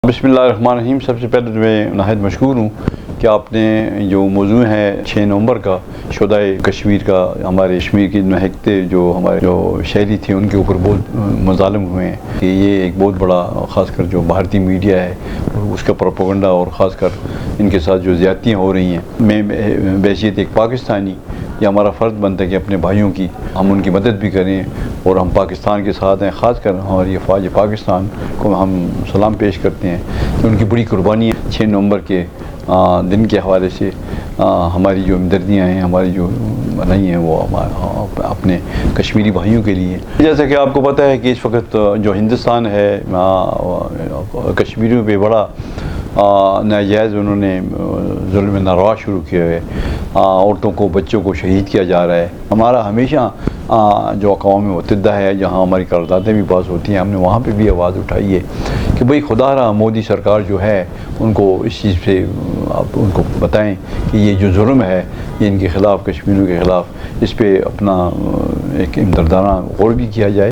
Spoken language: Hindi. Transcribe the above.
बिस्मिल्लाहिर्रहमानिर्रहीम। सबसे पहले तो मैं नहायत मशकूर हूँ कि आपने जो मौजू है 6 नवंबर का शुदाए कश्मीर का, हमारे कश्मीर की महकते जो हमारे जो शहरी थे उनके ऊपर बहुत मज़ालिम हुए हैं कि ये एक बहुत बड़ा ख़ासकर जो भारतीय मीडिया है उसका प्रोपेगेंडा और ख़ासकर इनके साथ जो ज़्यादतियाँ हो रही हैं। मैं बैशियत एक पाकिस्तानी ये हमारा फ़र्ज़ बनता है कि अपने भाइयों की हम उनकी मदद भी करें और हम पाकिस्तान के साथ हैं। ख़ासकर हमारी फ़ौज पाकिस्तान को हम सलाम पेश करते हैं कि उनकी बड़ी कुर्बानी 6 नवंबर के दिन के हवाले से हमारी जो हमदर्दियाँ हैं, हमारी जो नहीं हैं वो अपने कश्मीरी भाइयों के लिए। जैसा कि आपको पता है कि इस वक्त जो हिंदुस्तान है कश्मीरियों पे बड़ा नाजायज़ उन्होंने जुल्म नारवा शुरू किया है। औरतों को, बच्चों को शहीद किया जा रहा है। हमारा हमेशा जो अक़वाम मुत्तहिदा है जहाँ हमारी करारदादें भी पास होती हैं, हमने वहाँ पे भी आवाज़ उठाई है कि भाई खुदा रहा मोदी सरकार जो है उनको इस चीज़ से आप उनको बताएं कि ये जो जुल्म है ये इनके ख़िलाफ़, कश्मीरियों के ख़िलाफ़, इस पर अपना एक इमदर्दाना गौर भी किया जाए।